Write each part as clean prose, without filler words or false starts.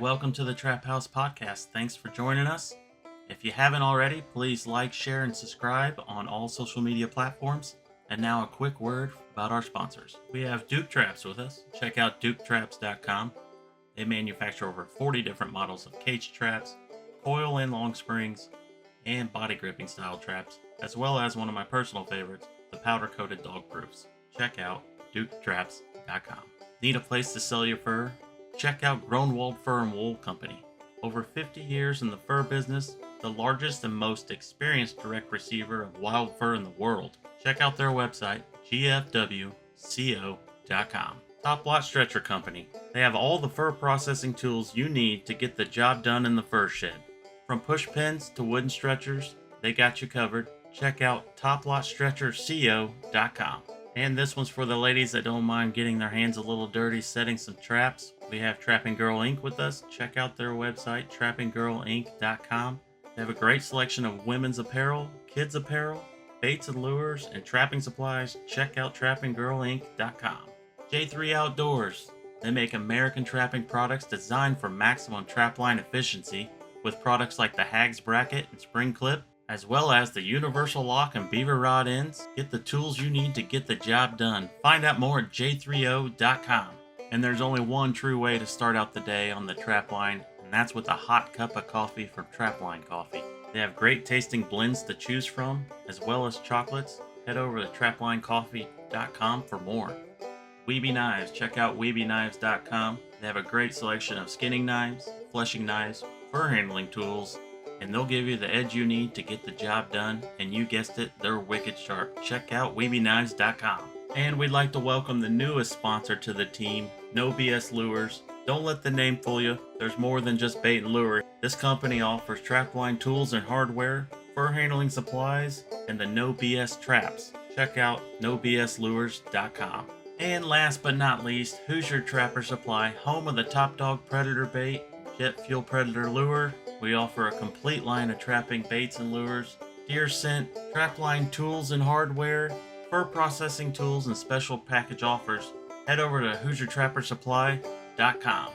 Welcome to the Trap House Podcast. Thanks for joining us. If you haven't already, please like, share, and subscribe on all social media platforms. And now a quick word about our sponsors. We have Duke Traps with us. Check out duketraps.com. They manufacture over 40 different models of cage traps, coil and long springs, and body gripping style traps, as well as one of my personal favorites, the powder-coated dog proofs. Check out duketraps.com. Need a place to sell your fur? Check out Groenwald Fur and Wool Company. Over 50 years in the fur business, the largest and most experienced direct receiver of wild fur in the world. Check out their website, gfwco.com. Top Lot Stretcher Company. They have all the fur processing tools you need to get the job done in the fur shed. From push pins to wooden stretchers, they got you covered. Check out toplotstretcherco.com. And this one's for the ladies that don't mind getting their hands a little dirty setting some traps. We have Trapping Girl Inc. with us. Check out their website, trappinggirlinc.com. They have a great selection of women's apparel, kids apparel, baits and lures, and trapping supplies. Check out trappinggirlinc.com. J3 Outdoors. They make American trapping products designed for maximum trapline efficiency with products like the Hags Bracket and Spring Clip, as well as the Universal Lock and Beaver Rod ends. Get the tools you need to get the job done. Find out more at j3o.com. And there's only one true way to start out the day on the trap line, and that's with a hot cup of coffee from Trapline Coffee. They have great tasting blends to choose from, as well as chocolates. Head over to traplinecoffee.com for more. Weeby Knives. Check out weebyknives.com. They have a great selection of skinning knives, fleshing knives, fur handling tools, and they'll give you the edge you need to get the job done, and you guessed it, they're wicked sharp. Check out weebyknives.com. And we'd like to welcome the newest sponsor to the team, No BS Lures. Don't let the name fool you. There's more than just bait and lure. This company offers trapline tools and hardware, fur handling supplies, and the No BS traps. Check out nobslures.com. And last but not least, Hoosier Trapper Supply, home of the Top Dog Predator Bait, Jet Fuel Predator Lure. We offer a complete line of trapping baits and lures, deer scent, trapline tools and hardware, fur processing tools, and special package offers. Head over to HoosierTrapperSupply.com.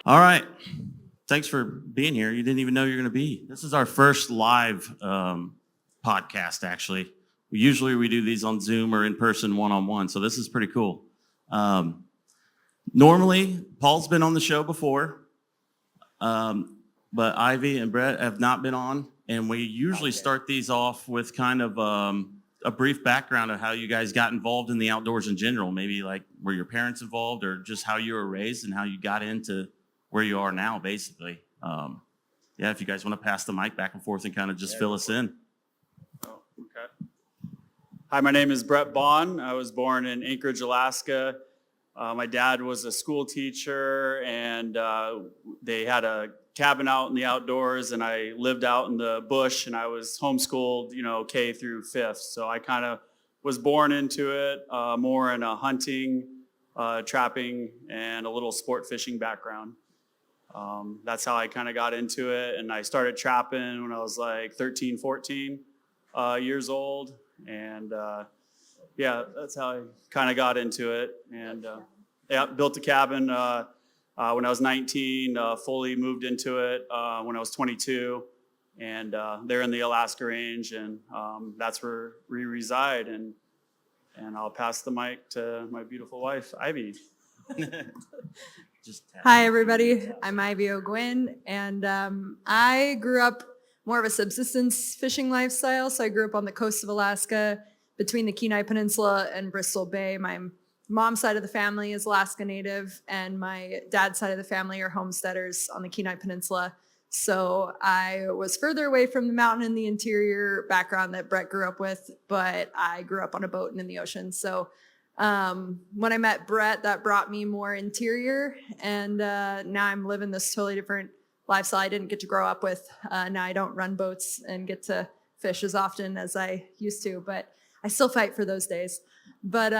All right. Thanks for being here. You didn't even know you were going to be. This is our first live podcast, actually. Usually we do these on Zoom or in person one-on-one, so this is pretty cool. Normally, Paul's been on the show before, but Ivy and Bret have not been on. And we usually start these off with kind of a brief background of how you guys got involved in the outdoors in general. Maybe like were your parents involved or just how you were raised and how you got into where you are now, basically. If you guys want to pass the mic back and forth and kind of just fill us in. Oh, okay. Hi, my name is Bret Bohn. I was born in Anchorage, Alaska. My dad was a school teacher, and they had a cabin out in the outdoors, and I lived out in the bush, and I was homeschooled, K through 5th. So I kind of was born into it, more in a hunting, trapping, and a little sport fishing background. That's how I kind of got into it, and I started trapping when I was like 13, 14 years old, and that's how I kind of got into it, and built a cabin when I was 19, fully moved into it when I was 22, and they're in the Alaska range, and that's where we reside, and I'll pass the mic to my beautiful wife, Ivy. Hi, everybody. I'm Ivy Quinn, and I grew up more of a subsistence fishing lifestyle, so I grew up on the coast of Alaska between the Kenai Peninsula and Bristol Bay. My mom's side of the family is Alaska Native, and my dad's side of the family are homesteaders on the Kenai Peninsula. So I was further away from the mountain and the interior background that Bret grew up with, but I grew up on a boat and in the ocean. So when I met Bret, that brought me more interior, and now I'm living this totally different lifestyle I didn't get to grow up with. Now I don't run boats and get to fish as often as I used to, but I still fight for those days. But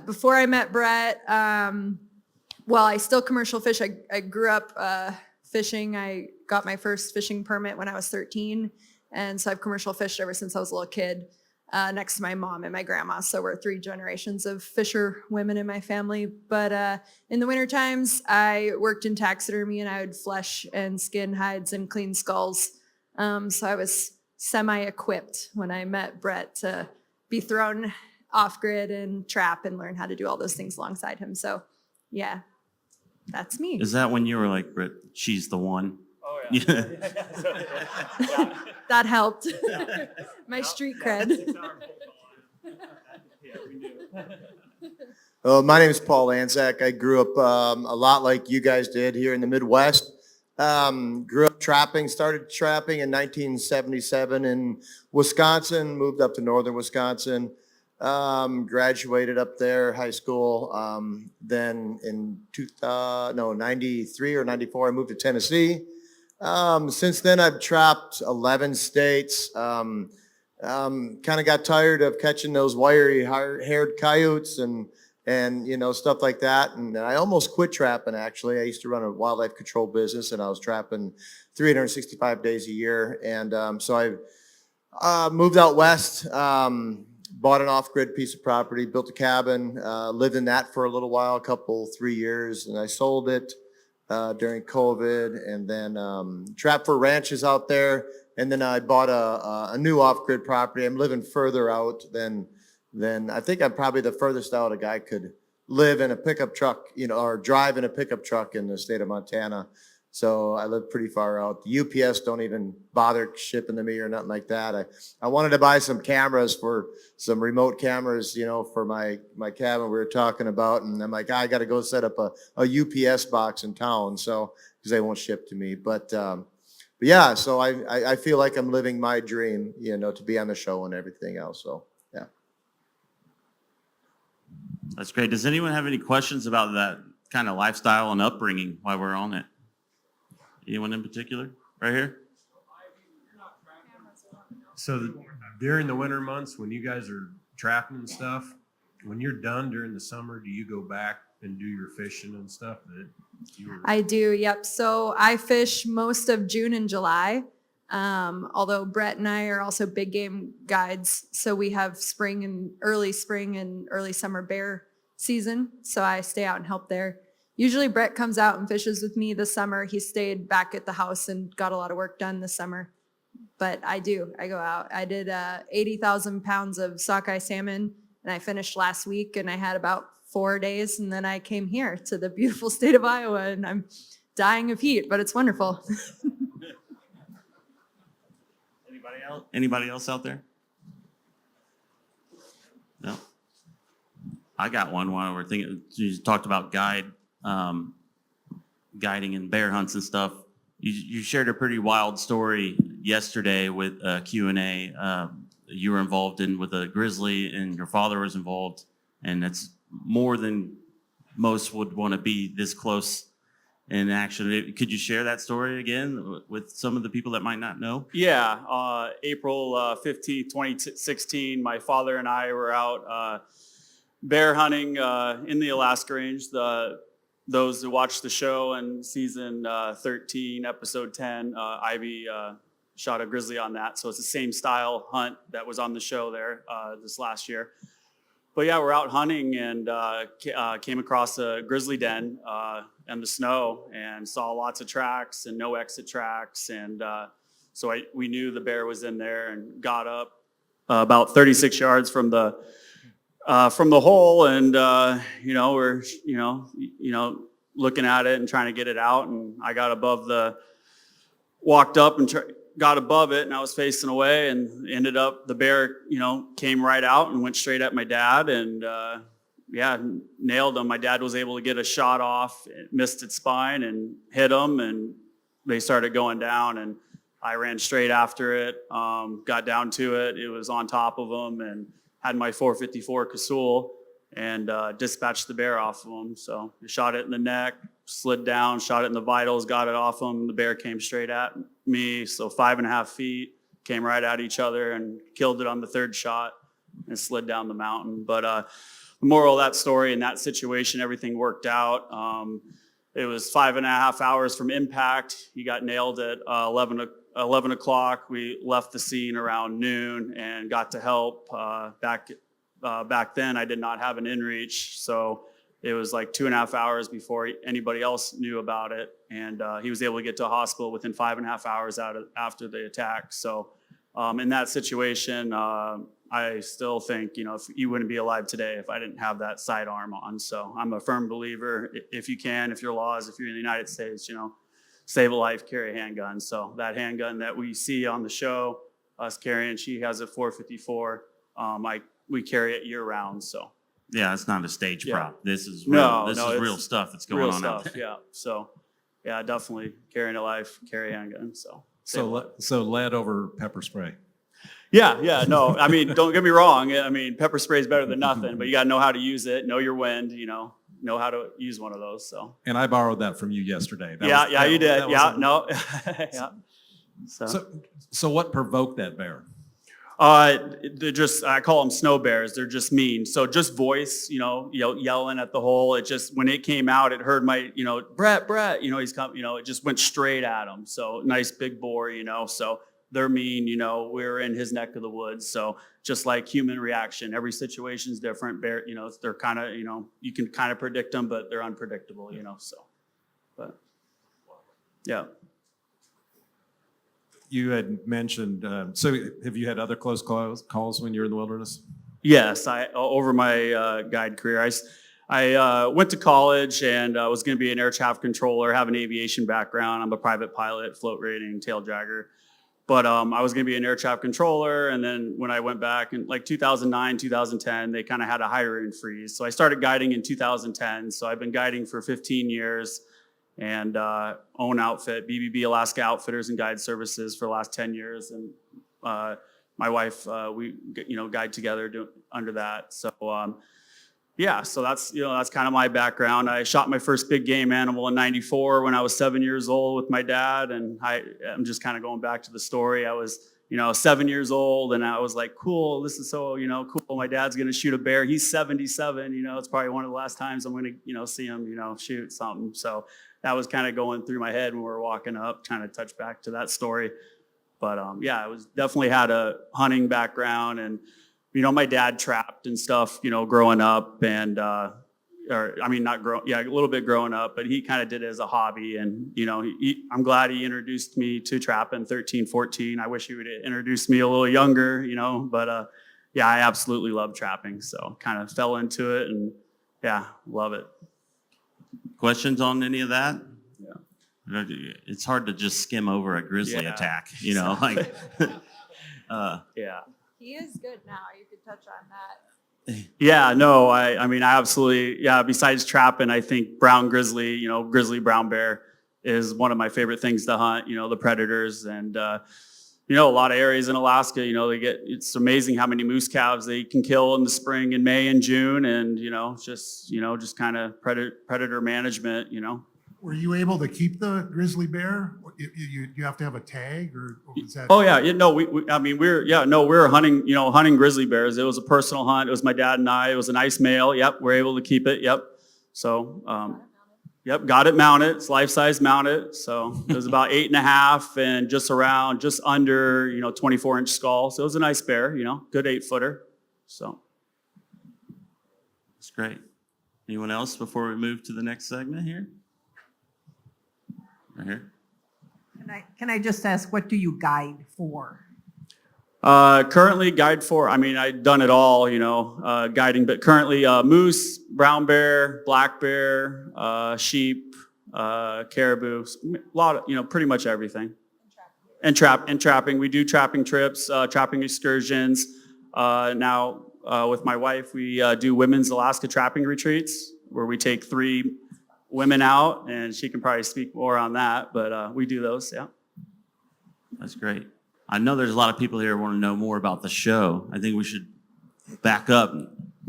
before I met Bret, I still commercial fish. I grew up fishing. I got my first fishing permit when I was 13, and so I've commercial fished ever since I was a little kid. next to my mom and my grandma. So we're 3 generations of fisher women in my family. But in the winter times, I worked in taxidermy and I would flesh and skin hides and clean skulls. So I was semi-equipped when I met Bret to be thrown off grid and trap and learn how to do all those things alongside him. So yeah, that's me. Is that when you were like, Britt, she's the one? Oh, yeah. Yeah. That helped. My street cred. My name is Paul Antzcak. I grew up a lot like you guys did here in the Midwest. Grew up trapping, started trapping in 1977 in Wisconsin, moved up to northern Wisconsin, graduated up there, high school. Then in 93 or 94, I moved to Tennessee. Since then, I've trapped 11 states. Kind of got tired of catching those wiry haired coyotes and stuff like that. And I almost quit trapping, actually. I used to run a wildlife control business, and I was trapping 365 days a year. And so I moved out west, bought an off-grid piece of property, built a cabin, lived in that for a little while, 3 years, and I sold it during COVID, and then trapped for ranches out there. And then I bought a new off-grid property. I'm living further out than I think I'm probably the furthest out a guy could live in a pickup truck, or drive in a pickup truck in the state of Montana. So I live pretty far out. The UPS don't even bother shipping to me or nothing like that. I wanted to buy some cameras, for some remote cameras, for my cabin we were talking about. And I'm like, I got to go set up a UPS box in town. So, because they won't ship to me. But yeah, so I feel like I'm living my dream, to be on the show and everything else. So, yeah. That's great. Does anyone have any questions about that kind of lifestyle and upbringing while we're on it? Anyone in particular? Right here? So during the winter months, when you guys are trapping and stuff, when you're done during the summer, do you go back and do your fishing and stuff that you were? I do, yep. So I fish most of June and July. Although Bret and I are also big game guides. So we have spring and early summer bear season. So I stay out and help there. Usually Bret comes out and fishes with me this summer. He stayed back at the house and got a lot of work done this summer. But I go out. I did 80,000 pounds of sockeye salmon, and I finished last week, and I had about 4 days, and then I came here to the beautiful state of Iowa, and I'm dying of heat, but it's wonderful. Anybody else out there? No. I got one while we're thinking. You talked about guiding and bear hunts and stuff. You shared a pretty wild story yesterday with Q&A. You were involved in with a grizzly, and your father was involved, and it's more than most would want to be this close in action. Could you share that story again with some of the people that might not know? Yeah, April 15th, 2016, my father and I were out bear hunting in the Alaska range. Those who watched the show in season 13, episode 10, Ivy shot a grizzly on that. So it's the same style hunt that was on the show there this last year. But yeah, we're out hunting and came across a grizzly den in the snow and saw lots of tracks and no exit tracks. And so we knew the bear was in there and got up about 36 yards from the hole, and we're looking at it and trying to get it out. And I got walked up and got above it, and I was facing away, and ended up the bear came right out and went straight at my dad, and nailed him. My dad was able to get a shot off, missed its spine and hit him, and they started going down, and I ran straight after it, got down to it. It was on top of him, and had my 454 Casull and dispatched the bear off of him. So I shot it in the neck, slid down, shot it in the vitals, got it off him. The bear came straight at me, so 5.5 feet, came right at each other and killed it on the third shot and slid down the mountain. But the moral of that story, in that situation, everything worked out. It was 5.5 hours from impact. He got nailed at 11 11 o'clock. We left the scene around noon and got to help. Back then, I did not have an inReach, so it was like 2.5 hours before anybody else knew about it. And he was able to get to a hospital within 5.5 hours after the attack. So in that situation, I still think, if you wouldn't be alive today if I didn't have that sidearm on. So I'm a firm believer, if you can, if your laws, if you're in the United States, save a life, carry a handgun. So that handgun that we see on the show, us carrying, she has a 454. We carry it year round. So Yeah, it's not a stage Yeah. prop. This is real. No, this no, is real it's stuff that's going real on out stuff. there. Yeah. So yeah, definitely carrying a life, carry a handgun. So save a life. So lead over pepper spray. Yeah, no. I mean, don't get me wrong. I mean, pepper spray is better than nothing, but you got to know how to use it, know your wind, know how to use one of those. So And I borrowed that from you yesterday. you did. that Yeah, was no. Yeah. So what provoked that bear? They're just, I call them snow bears. They're just mean. So just voice, yelling at the hole. It just, when it came out, it heard my, Bret, he's come, it just went straight at him. So nice big boar, so they're mean, we're in his neck of the woods. So just like human reaction, every situation's different. Bear, they're kind of, you can kind of predict them, but they're unpredictable, so, but yeah. You had mentioned, so have you had other close calls when you're in the wilderness? Yes, over my guide career, I went to college and was going to be an air traffic controller, have an aviation background. I'm a private pilot, float rating, tail dragger. But I was going to be an air traffic controller, and then when I went back in like 2009, 2010, they kind of had a hiring freeze. So I started guiding in 2010. So I've been guiding for 15 years. And own outfit, BBB Alaska Outfitters and Guide Services for the last 10 years. And my wife, we guide together under that. So so that's kind of my background. I shot my first big game animal in '94 when I was 7 years old with my dad. And I'm just kind of going back to the story. I was 7 years old, and I was like, cool, this is so, cool. My dad's going to shoot a bear. He's 77, it's probably one of the last times I'm going to, see him, shoot something. So that was kind of going through my head when we were walking up, trying to touch back to that story. But I was definitely had a hunting background, and, my dad trapped and stuff, growing up, and, a little bit growing up, but he kind of did it as a hobby. And, I'm glad he introduced me to trapping 13, 14. I wish he would have introduced me a little younger, but I absolutely love trapping. So kind of fell into it, and love it. Questions on any of that? Yeah. It's hard to just skim over a grizzly Yeah. attack, like. Yeah. He is good now. You could touch on that. Yeah, no, I absolutely, besides trapping, I think brown grizzly, grizzly brown bear is one of my favorite things to hunt, the predators. And, a lot of areas in Alaska, it's amazing how many moose calves they can kill in the spring and May and June. And, just kind of predator management, Were you able to keep the grizzly bear? You have to have a tag, or was that? Oh yeah, we were hunting, hunting grizzly bears. It was a personal hunt. It was my dad and I. It was a nice male. Yep, we're able to keep it. Yep. So, got it mounted. It's life-size mounted. So it was about 8.5 and just under, 24-inch skull. So it was a nice bear, good 8-footer. So. That's great. Anyone else before we move to the next segment here? Right here. Can I just ask, what do you guide for? Currently guide for, I've done it all, guiding, but currently moose, brown bear, black bear, sheep, caribou, a lot of, pretty much everything. And trapping. We do trapping trips, trapping excursions. Now, with my wife, we do women's Alaska trapping retreats where we take 3 women out, and she can probably speak more on that, but we do those, yeah. That's great. I know there's a lot of people here who want to know more about the show. I think we should back up.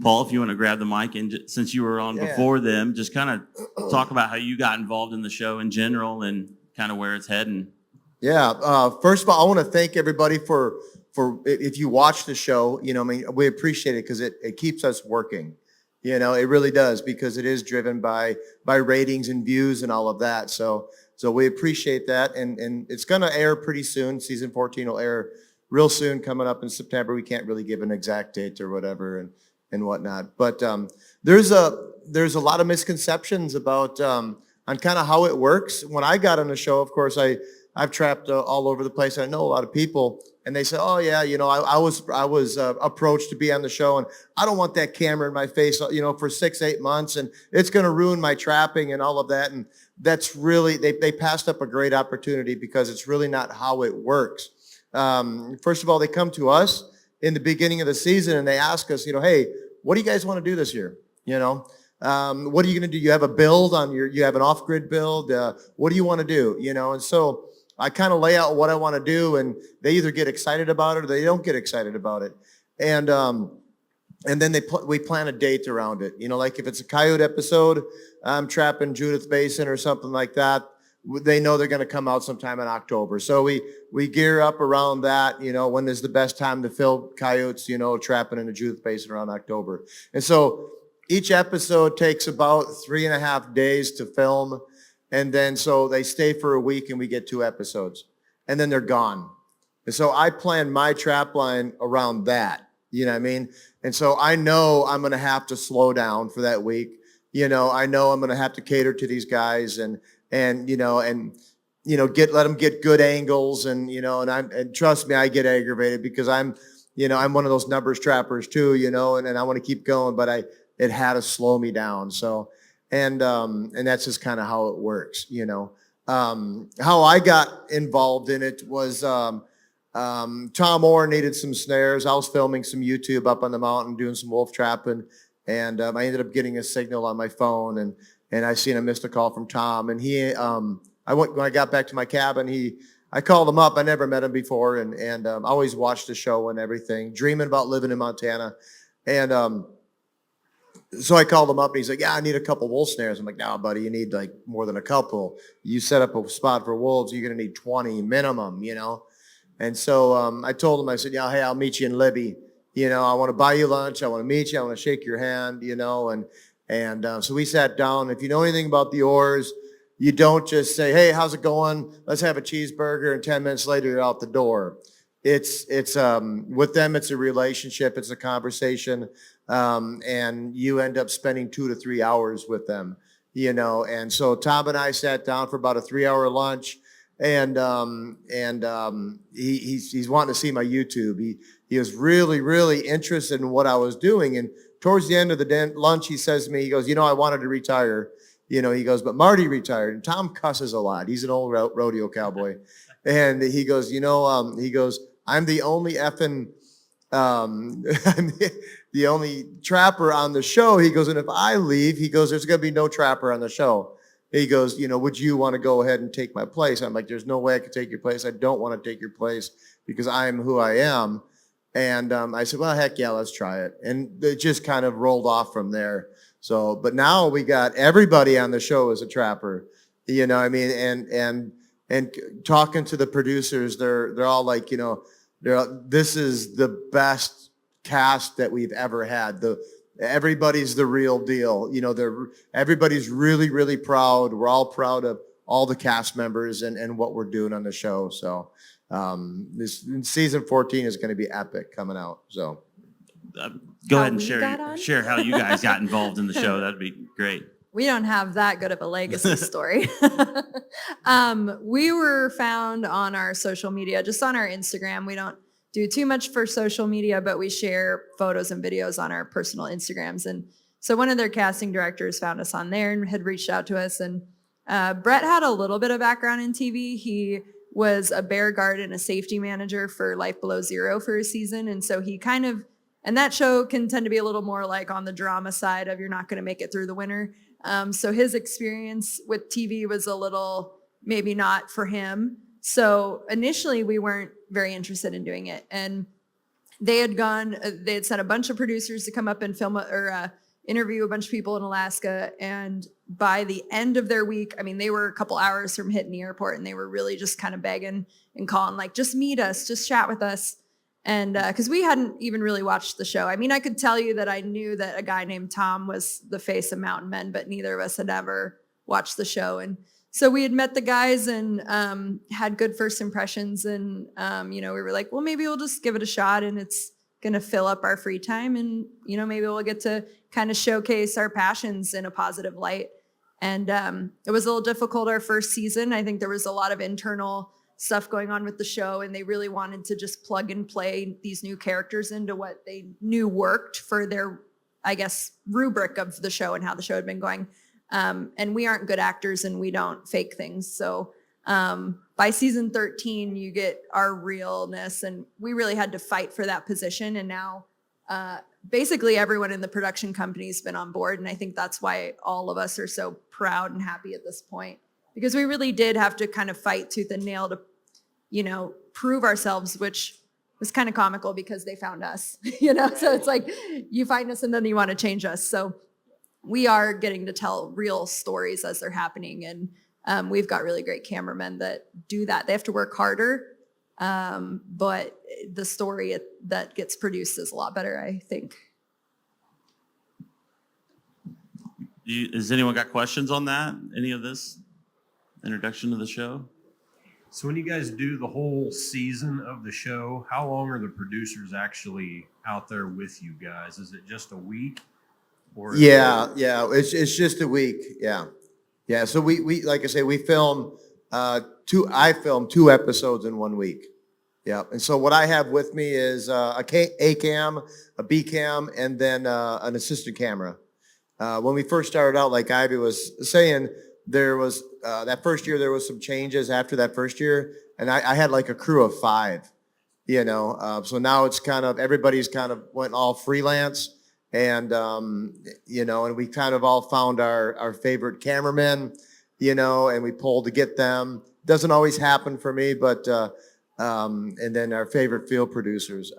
Paul, if you want to grab the mic, and since you were on before them, just kind of talk about how you got involved in the show in general and kind of where it's heading. Yeah. First of all, I want to thank everybody for if you watch the show, we appreciate it because it keeps us working. It really does, because it is driven by ratings and views and all of that. So So we appreciate that. And it's going to air pretty soon. Season 14 will air real soon, coming up in September. We can't really give an exact date or whatever and whatnot. But there's a lot of misconceptions about on kind of how it works. When I got on the show, of course, I've trapped all over the place. I know a lot of people, and they say, "Oh yeah, I was approached to be on the show, and I don't want that camera in my face, for 6-8 months, and it's going to ruin my trapping and all of that." And that's really they passed up a great opportunity because it's really not how it works. First of all, they come to us in the beginning of the season and they ask us, "Hey, what do you guys want to do this year? What are you going to do? You have a build you have an off-grid build. What do you want to do? And so I kind of lay out what I want to do, and they either get excited about it or they don't get excited about it. And then we plan a date around it. Like if it's a coyote episode, I'm trapping Judith Basin or something like that. They know they're going to come out sometime in October. So we gear up around that, when is the best time to film coyotes, trapping in the Judith Basin around October. And so each episode takes about 3.5 days to film. And then so they stay for a week and we get 2 episodes and then they're gone. And so I plan my trap line around that, you know what I mean? And so I know I'm going to have to slow down for that week. I know I'm going to have to cater to these guys and let them get good angles and trust me, I get aggravated because I'm one of those numbers trappers too, and I want to keep going, but it had to slow me down. So, and that's just kind of how it works, how I got involved in it was, Tom Orr needed some snares. I was filming some YouTube up on the mountain, doing some wolf trapping. And I ended up getting a signal on my phone and I seen a missed call from Tom. And when I got back to my cabin, I called him up. I never met him before. And I always watched the show and everything, dreaming about living in Montana. And so I called him up and he's like, "Yeah, I need a couple wolf snares." I'm like, "No, buddy, you need like more than a couple. You set up a spot for wolves, you're going to need 20 minimum, And so I told him, I said, "Yeah, hey, I'll meet you in Libby. I want to buy you lunch. I want to meet you. I want to shake your hand, and so we sat down. If you know anything about the Orrs, you don't just say, "Hey, how's it going? Let's have a cheeseburger." And 10 minutes later, you're out the door. It's with them, it's a relationship. It's a conversation. And you end up spending 2 to 3 hours with them, and so Tom and I sat down for about a 3-hour lunch. And he's wanting to see my YouTube. He was really, really interested in what I was doing. And towards the end of the lunch, he says to me, he goes, "I wanted to retire." He goes, "But Marty retired." And Tom cusses a lot. He's an old rodeo cowboy. And he goes, "I'm the only effing, I'm the only trapper on the show." He goes, "And if I leave," he goes, "there's going to be no trapper on the show." He goes, "Would you want to go ahead and take my place?" I'm like, "There's no way I could take your place. I don't want to take your place because I am who I am." And I said, "Well, heck yeah, let's try it." And it just kind of rolled off from there. So, but now we got everybody on the show as a trapper, I mean? And talking to the producers, they're all like, this is the best cast that we've ever had. Everybody's the real deal. Everybody's really, really proud. We're all proud of all the cast members and what we're doing on the show. So this season 14 is going to be epic coming out. So go How ahead and we got on? share how you guys got involved in the show. That'd be great. We don't have that good of a legacy story. We were found on our social media, just on our Instagram. We don't do too much for social media, but we share photos and videos on our personal Instagrams. And so one of their casting directors found us on there and had reached out to us. And Bret had a little bit of background in TV. He was a bear guard and a safety manager for Life Below Zero for a season. And so he and that show can tend to be a little more like on the drama side of you're not going to make it through the winter. So his experience with TV was a little maybe not for him. So initially we weren't very interested in doing it. And they had sent a bunch of producers to come up and film or interview a bunch of people in Alaska. And by the end of their week, I mean, they were a couple hours from hitting the airport and they were really just kind of begging and calling, like, "Just meet us, just chat with us." And because we hadn't even really watched the show. I mean, I could tell you that I knew that a guy named Tom was the face of Mountain Men, but neither of us had ever watched the show. And So we had met the guys and had good first impressions, and we were like, well, maybe we'll just give it a shot, and it's gonna fill up our free time, and maybe we'll get to kind of showcase our passions in a positive light. And it was a little difficult our first season. I think there was a lot of internal stuff going on with the show, and they really wanted to just plug and play these new characters into what they knew worked for their, I guess, rubric of the show and how the show had been going. And we aren't good actors and we don't fake things. So by season 13, you get our realness, and we really had to fight for that position. And now basically everyone in the production company has been on board. And I think that's why all of us are so proud and happy at this point, because we really did have to kind of fight tooth and nail to, prove ourselves, which was kind of comical because they found us, so it's like you find us and then you want to change us. So we are getting to tell real stories as they're happening. And we've got really great cameramen that do that. They have to work harder, but the story that gets produced is a lot better, I think. Has anyone got questions on that? Any of this introduction to the show? So when you guys do the whole season of the show, how long are the producers actually out there with you guys? Is it just a week? Or Yeah, it's just a week. Yeah. So we like I say, we film I film 2 episodes in 1 week. Yeah. And so what I have with me is a cam, a B cam, and then an assistant camera. When we first started out, like Ivy was saying, there was that first year there was some changes after that first year, and I had like a crew of 5. So now it's kind of everybody's kind of went all freelance. And, and we kind of all found our favorite cameramen, and we pulled to get them. Doesn't always happen for me, but, and then our favorite field producers.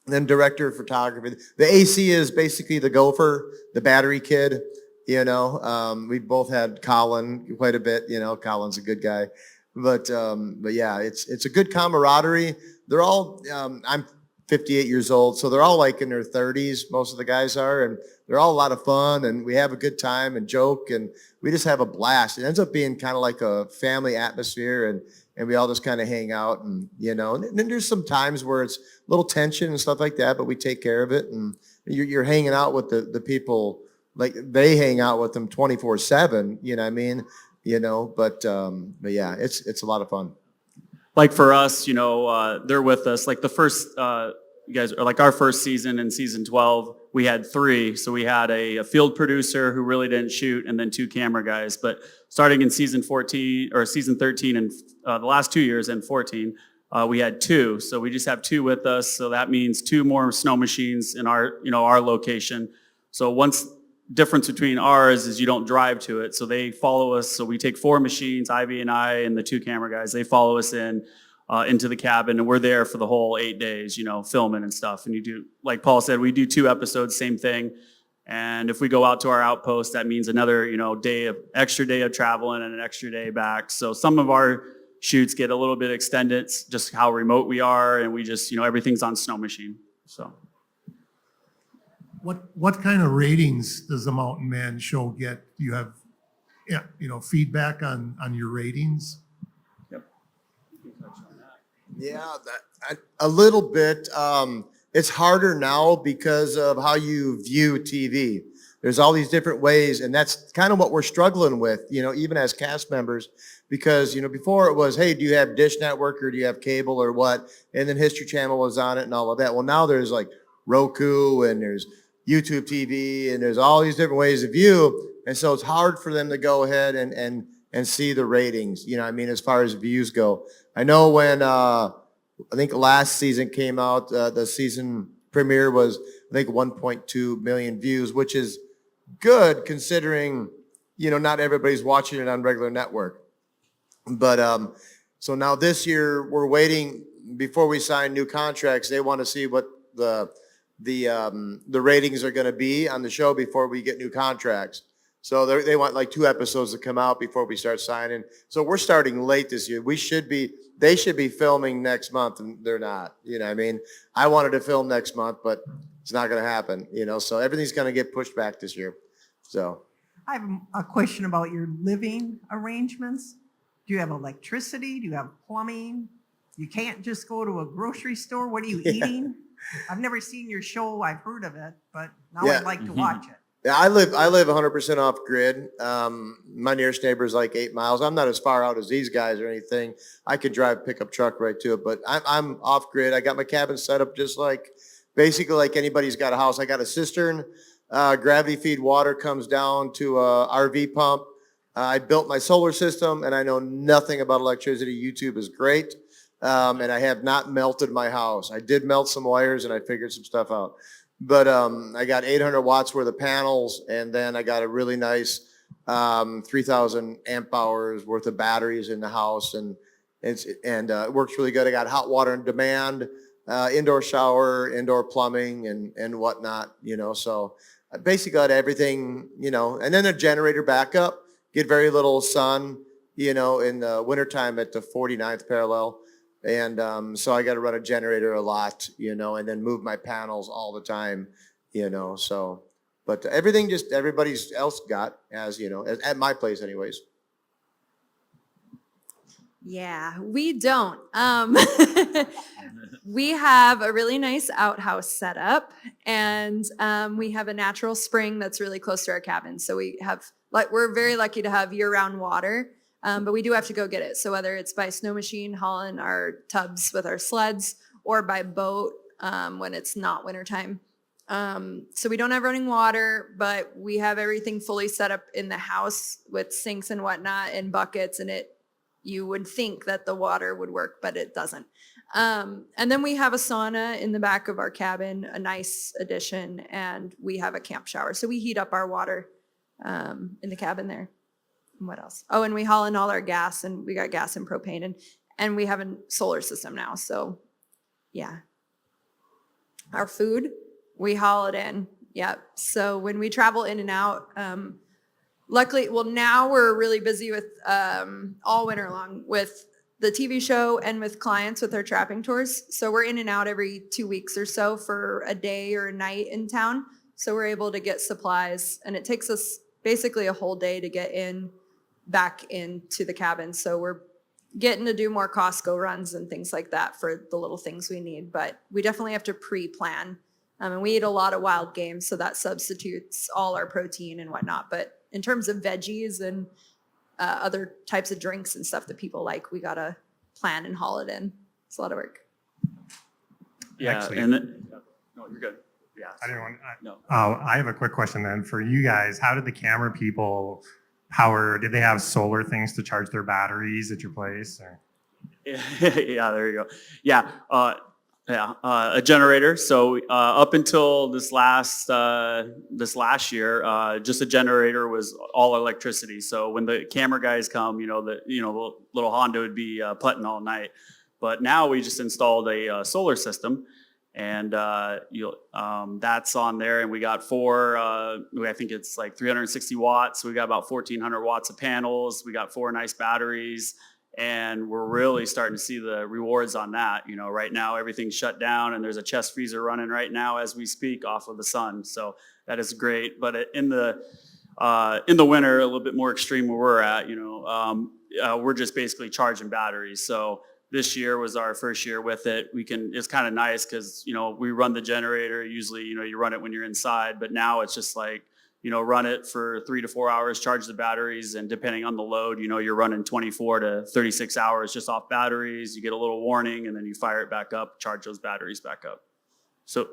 Then director of photography. The AC is basically the gopher, the battery kid, we both had Colin quite a bit, Colin's a good guy. But yeah, it's a good camaraderie. They're all, I'm 58 years old, so they're all like in their 30s, most of the guys are, and they're all a lot of fun, and we have a good time and joke, and we just have a blast. It ends up being kind of like a family atmosphere, and we all just kind of hang out, and and then there's some times where it's a little tension and stuff like that, but we take care of it, and you're hanging out with the people, like they hang out with them 24/7, you know what I mean? But yeah, it's a lot of fun. Like for us, they're with us. Like the first, you guys are like our first season in season 12, we had 3. So we had a field producer who really didn't shoot, and then 2 camera guys. But starting in season 14 or season 13 and the last 2 years and 14, we had 2. So we just have 2 with us. So that means 2 more snow machines in our location. So once difference between ours is you don't drive to it. So they follow us. So we take 4 machines, Ivy and I and the 2 camera guys. They follow us into the cabin, and we're there for the whole 8 days, filming and stuff. And you do, like Paul said, we do 2 episodes, same thing. And if we go out to our outpost, that means another, extra day of traveling and an extra day back. So some of our shoots get a little bit extended, it's just how remote we are. And we just, everything's on snow machine. So. What kind of ratings does the Mountain Man show get? Do you have, feedback on your ratings? Yep. Yeah, a little bit. It's harder now because of how you view TV. There's all these different ways, and that's kind of what we're struggling with, even as cast members, because, before it was, hey, do you have Dish Network or do you have cable or what? And then History Channel was on it and all of that. Well, now there's like Roku and there's YouTube TV, and there's all these different ways of view. And so it's hard for them to go ahead and see the ratings, as far as views go. I know when, I think last season came out, the season premiere was, I think 1.2 million views, which is good considering, not everybody's watching it on regular network. But, so now this year we're waiting before we sign new contracts. They want to see what the ratings are going to be on the show before we get new contracts. So they want like 2 episodes to come out before we start signing. So we're starting late this year. They should be filming next month, and they're not. I wanted to film next month, but it's not going to happen. So everything's going to get pushed back this year. So I have a question about your living arrangements. Do you have electricity? Do you have plumbing? You can't just go to a grocery store. What are you eating? I've never seen your show. I've heard of it, but now Yeah. I'd like to watch it. Yeah, I live 100% off grid. My nearest neighbor is like 8 miles. I'm not as far out as these guys or anything. I could drive a pickup truck right to it, but I'm off grid. I got my cabin set up just like basically like anybody's got a house. I got a cistern, gravity feed water comes down to a RV pump. I built my solar system and I know nothing about electricity. YouTube is great. And I have not melted my house. I did melt some wires and I figured some stuff out. But I got 800 watts worth of panels, and then I got a really nice 3,000 amp hours worth of batteries in the house, and it works really good. I got hot water on demand, indoor shower, indoor plumbing, and whatnot. So I basically got everything. And then a generator backup. Get very little sun. In the wintertime at the 49th parallel. And so I got to run a generator a lot, and then move my panels all the time, so, but everything just everybody's else got at my place anyways. Yeah, we don't. We have a really nice outhouse set up, and we have a natural spring that's really close to our cabin. So we're very lucky to have year-round water. But we do have to go get it. So whether it's by snow machine, hauling our tubs with our sleds, or by boat when it's not wintertime. So we don't have running water, but we have everything fully set up in the house with sinks and whatnot and buckets. And you would think that the water would work, but it doesn't. And then we have a sauna in the back of our cabin, a nice addition, and we have a camp shower. So we heat up our water in the cabin there. And what else? Oh, and we haul in all our gas, and we got gas and propane, and we have a solar system now. So yeah. Our food, we haul it in. Yep. So when we travel in and out, luckily, well, now we're really busy with all winter long with the TV show and with clients with our trapping tours. So we're in and out every 2 weeks or so for a day or a night in town. So we're able to get supplies, and it takes us basically a whole day to get back into the cabin. So we're getting to do more Costco runs and things like that for the little things we need, but we definitely have to pre-plan. And we eat a lot of wild game, so that substitutes all our protein and whatnot. But in terms of veggies and other types of drinks and stuff that people like, we gotta plan and haul it in. It's a lot of work. Yeah, Actually- and then, no, you're good. Yeah. I didn't want. No. I have a quick question then for you guys. How did the camera people power? Did they have solar things to charge their batteries at your place? Or? Yeah, there you go. Yeah, a generator. So up until this last year, just a generator was all electricity. So when the camera guys come, the little Honda would be putting all night. But now we just installed a solar system, and that's on there. And we got I think it's like 360 watts. We got about 1,400 watts of panels. We got 4 nice batteries. And we're really starting to see the rewards on that. Right now everything's shut down, and there's a chest freezer running right now as we speak off of the sun. So that is great. But in the winter, a little bit more extreme where we're at, we're just basically charging batteries. So this year was our first year with it. It's kind of nice because, we run the generator. Usually, you run it when you're inside, but now it's just like, run it for 3 to 4 hours, charge the batteries, and depending on the load, you're running 24 to 36 hours just off batteries. You get a little warning, and then you fire it back up, charge those batteries back up. So,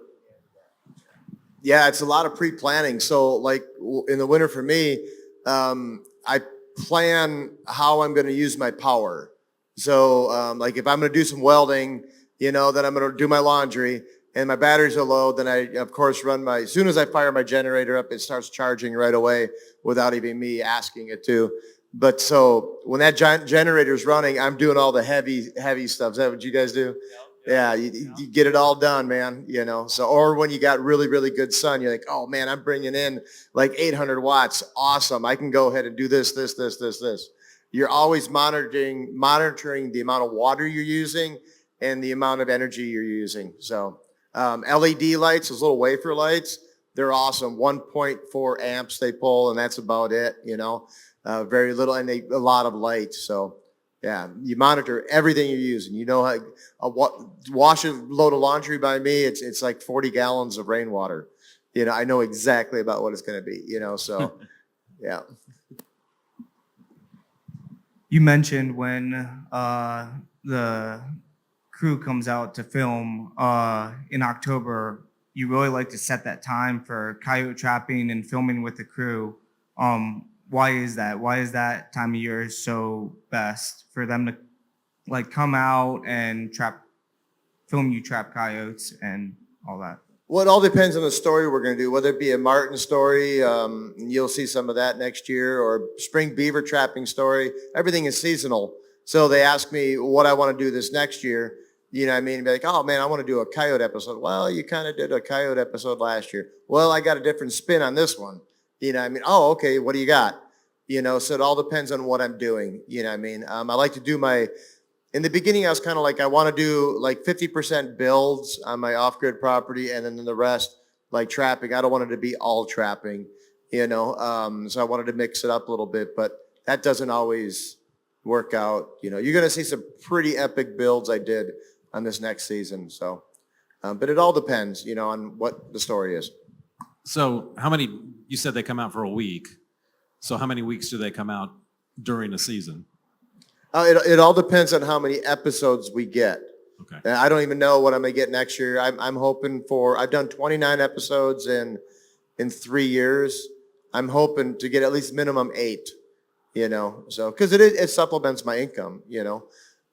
Yeah, it's a lot of pre-planning. So like in the winter for me, I plan how I'm going to use my power. So like if I'm going to do some welding, then I'm going to do my laundry, and my batteries are low, then I, of course, as soon as I fire my generator up, it starts charging right away without even me asking it to. But so when that generator's running, I'm doing all the heavy stuff. Is that what you guys do? Yeah, you get it all done, man, So, or when you got really, really good sun, you're like, oh man, I'm bringing in like 800 watts. Awesome. I can go ahead and do this. You're always monitoring the amount of water you're using and the amount of energy you're using. So LED lights, those little wafer lights, They're awesome. 1.4 amps they pull, and that's about it, very little, and a lot of light. So yeah, you monitor everything you're using. How wash a load of laundry by me, it's like 40 gallons of rainwater. I know exactly about what it's going to be, so yeah. You mentioned when the crew comes out to film in October, you really like to set that time for coyote trapping and filming with the crew. Why is that? Why is that time of year so best for them to like come out and film you trap coyotes and all that? Well, it all depends on the story we're going to do, whether it be a marten story, you'll see some of that next year, or spring beaver trapping story. Everything is seasonal. So they ask me what I want to do this next year. Be like, oh man, I want to do a coyote episode. Well, you kind of did a coyote episode last year. Well, I got a different spin on this one. Oh, okay, what do you got? So it all depends on what I'm doing. I like to do in the beginning, I was kind of like, I want to do like 50% builds on my off-grid property, and then the rest like trapping. I don't want it to be all trapping, so I wanted to mix it up a little bit, but that doesn't always work out. You're going to see some pretty epic builds I did on this next season. So, but it all depends, on what the story is. So you said they come out for a week. So how many weeks do they come out during a season? It all depends on how many episodes we get. Okay. I don't even know what I'm going to get next year. I'm hoping I've done 29 episodes in 3 years. I'm hoping to get at least minimum 8, so, cause it supplements my income, yeah,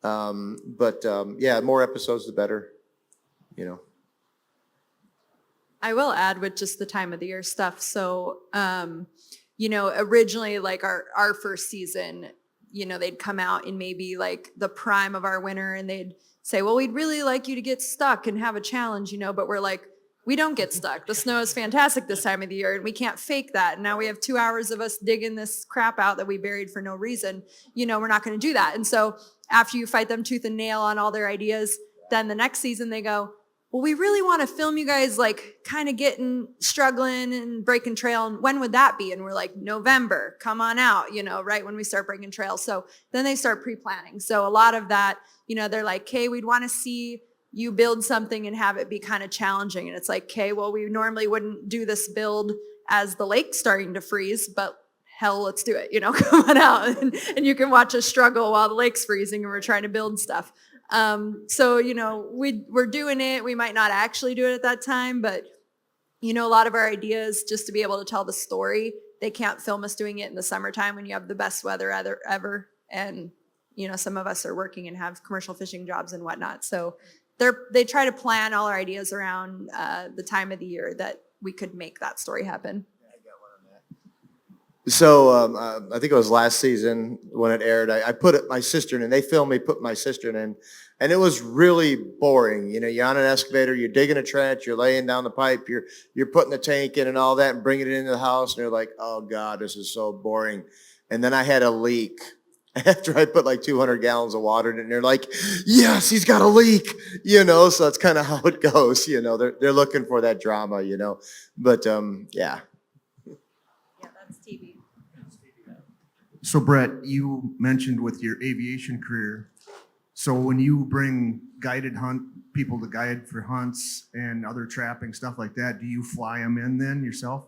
more episodes, the better, I will add with just the time of the year stuff. So, originally like our first season, they'd come out in maybe like the prime of our winter, and they'd say, well, we'd really like you to get stuck and have a challenge, but we're like, we don't get stuck. The snow is fantastic this time of the year, and we can't fake that. And now we have 2 hours of us digging this crap out that we buried for no reason. We're not going to do that. And so after you fight them tooth and nail on all their ideas, then the next season they go, well, we really want to film you guys like kind of struggling and breaking trail. And when would that be? And we're like, November, come on out, right when we start breaking trail. So then they start pre-planning. So a lot of that, they're like, okay, we'd want to see you build something and have it be kind of challenging. And it's like, okay, well, we normally wouldn't do this build as the lake's starting to freeze, but hell, let's do it, come on out. And you can watch us struggle while the lake's freezing and we're trying to build stuff. So, we're doing it. We might not actually do it at that time, but, a lot of our ideas just to be able to tell the story, they can't film us doing it in the summertime when you have the best weather ever. And, some of us are working and have commercial fishing jobs and whatnot. So they try to plan all our ideas around the time of the year that we could make that story happen. So I think it was last season when it aired, I put my cistern in. They filmed me put my cistern in, and it was really boring. You're on an excavator, you're digging a trench, you're laying down the pipe, you're putting the tank in and all that and bringing it into the house, and they're like, oh God, this is so boring. And then I had a leak after I put like 200 gallons of water in it, and they're like, yes, he's got a leak, so that's kind of how it goes. They're looking for that drama, but yeah. TV. So Bret, you mentioned with your aviation career, so when you bring people to guide for hunts and other trapping, stuff like that, do you fly them in then yourself?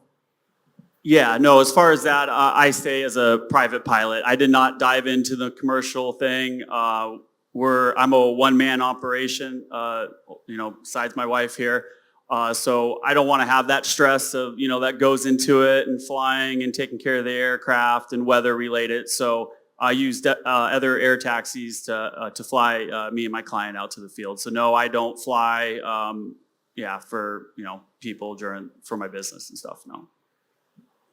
Yeah, no, as far as that, I stay as a private pilot. I did not dive into the commercial thing. I'm a one-man operation, besides my wife here. So I don't want to have that stress of, that goes into it, and flying and taking care of the aircraft and weather related. So I use other air taxis to fly me and my client out to the field. So no, I don't fly, for, people for my business and stuff, no.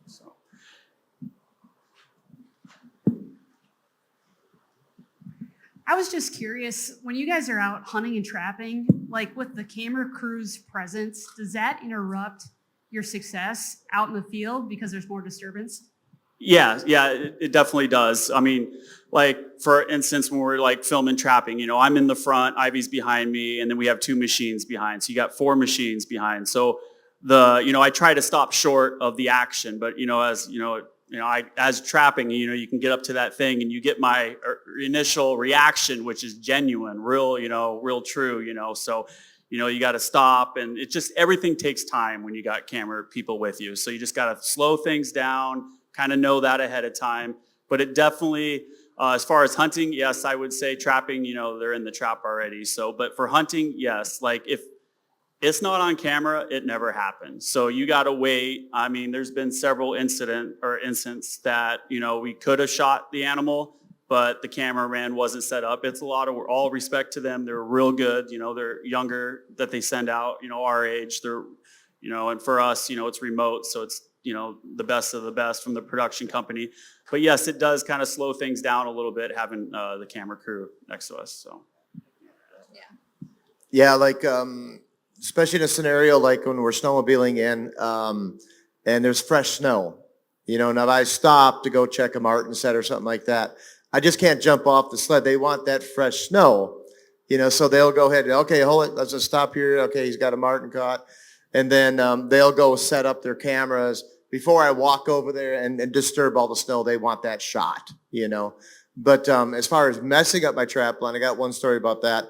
So. I was just curious, when you guys are out hunting and trapping, like with the camera crew's presence, does that interrupt your success out in the field because there's more disturbance? Yeah, it definitely does. I mean, like for instance, when we're like filming trapping, I'm in the front, Ivy's behind me, and then we have 2 machines behind. So you got 4 machines behind. So I try to stop short of the action, but as trapping, you can get up to that thing and you get my initial reaction, which is genuine, real true, so, you got to stop, and it just, everything takes time when you got camera people with you. So you just got to slow things down, kind of know that ahead of time. But it definitely, as far as hunting, yes, I would say trapping, they're in the trap already. So, but for hunting, yes, like if it's not on camera, it never happens. So you got to wait. I mean, there's been several incidents that, we could have shot the animal, but the cameraman wasn't set up. It's a lot of, all respect to them. They're real good. They're younger that they send out, our age. They're, and for us, it's remote. So it's, the best of the best from the production company. But yes, it does kind of slow things down a little bit having the camera crew next to us. So. Yeah, like, especially in a scenario like when we're snowmobiling in, and there's fresh snow. Now if I stop to go check a marten set or something like that, I just can't jump off the sled. They want that fresh snow, so they'll go ahead and, okay, hold it, let's just stop here. Okay, he's got a marten caught. And then they'll go set up their cameras before I walk over there and disturb all the snow. They want that shot, But as far as messing up my trap line, I got one story about that.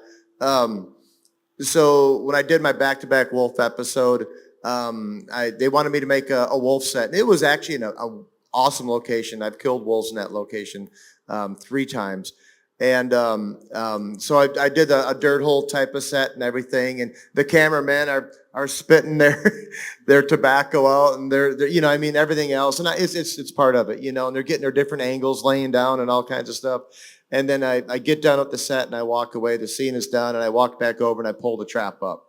So when I did my back-to-back wolf episode, they wanted me to make a wolf set. And it was actually in a awesome location. I've killed wolves in that location 3 times. And so I did a dirt hole type of set and everything. And the cameramen are spitting their tobacco out, and they're everything else. And it's part of it, and they're getting their different angles, laying down and all kinds of stuff. And then I get done with the set and I walk away. The scene is done, and I walk back over and I pull the trap up.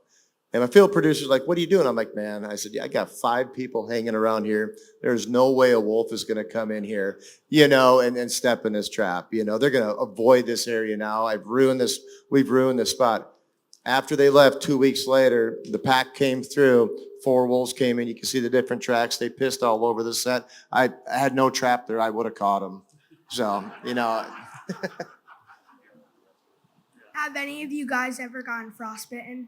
And my field producer's like, "What are you doing?" I'm like, "Man," I said, "Yeah, I got 5 people hanging around here. There's no way a wolf is going to come in here, and step in this trap. They're going to avoid this area now. We've ruined this spot." After they left 2 weeks later, the pack came through. 4 wolves came in. You can see the different tracks. They pissed all over the set. I had no trap there. I would have caught them. So, Have any of you guys ever gotten frostbitten?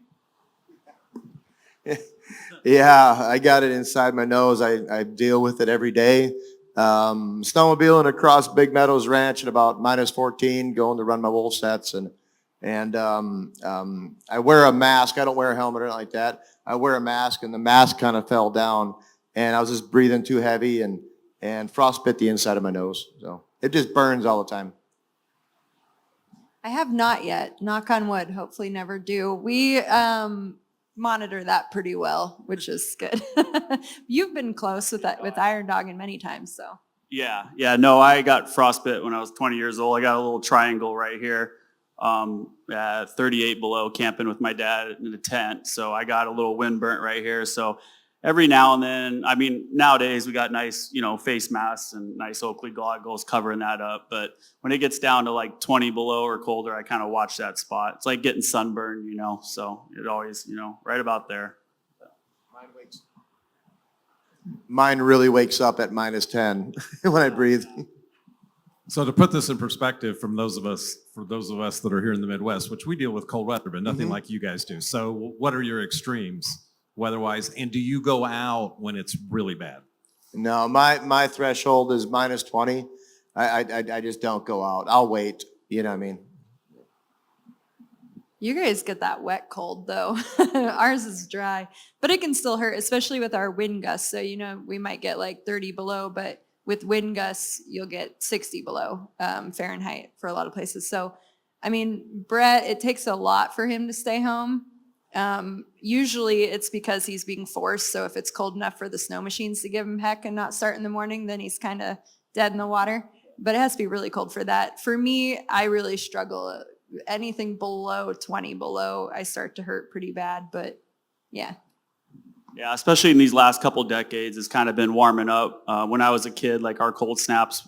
Yeah, I got it inside my nose. I deal with it every day. Snowmobiling across Big Meadows Ranch at about -14, going to run my wolf sets, and I wear a mask. I don't wear a helmet or anything like that. I wear a mask, and the mask kind of fell down, and I was just breathing too heavy, and frostbit the inside of my nose. So it just burns all the time. I have not yet. Knock on wood. Hopefully never do. We monitor that pretty well, which is good. You've been close with that, with Iron Dogging many times, so. Yeah. No, I got frostbit when I was 20 years old. I got a little triangle right here, 38 below, camping with my dad in a tent. So I got a little wind burnt right here. So every now and then, I mean, nowadays we got nice, face masks and nice Oakley goggles covering that up. But when it gets down to like 20 below or colder, I kind of watch that spot. It's like getting sunburned, so it always, right about there. Mine really wakes up at -10 when I breathe. So to put this in perspective for those of us that are here in the Midwest, which we deal with cold weather, but nothing like you guys do. So what are your extremes weather-wise? And do you go out when it's really bad? No, my threshold is -20. I just don't go out. I'll wait. You know what I mean? You guys get that wet cold though. Ours is dry, but it can still hurt, especially with our wind gusts. So, we might get like 30 below, but with wind gusts, you'll get 60 below Fahrenheit for a lot of places. So, I mean, Bret, it takes a lot for him to stay home. Usually it's because he's being forced. So if it's cold enough for the snow machines to give him heck and not start in the morning, then he's kind of dead in the water. But it has to be really cold for that. For me, I really struggle. Anything below 20 below, I start to hurt pretty bad. But yeah. Yeah, especially in these last couple decades, it's kind of been warming up. When I was a kid, like our cold snaps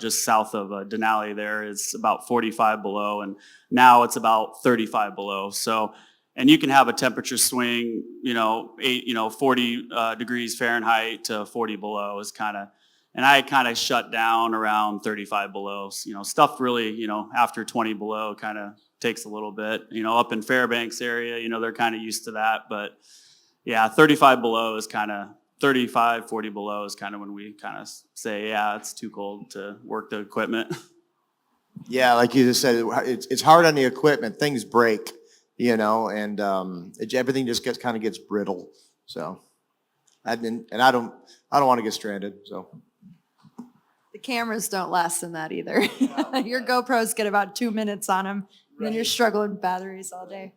just south of Denali there is about 45 below, and now it's about 35 below. So, and you can have a temperature swing, 40 degrees Fahrenheit to 40 below is kind of, and I kind of shut down around 35 below. Stuff really, after 20 below kind of takes a little bit. Up in Fairbanks area, they're kind of used to that, but Yeah, 35 below is kind of 35, 40 below is kind of when we kind of say, yeah, it's too cold to work the equipment. Yeah, like you just said, it's hard on the equipment. Things break, you know, and everything just gets brittle. So, I don't want to get stranded. So. The cameras don't last in that either. Your GoPros get about 2 minutes on them, and then you're struggling with batteries all day.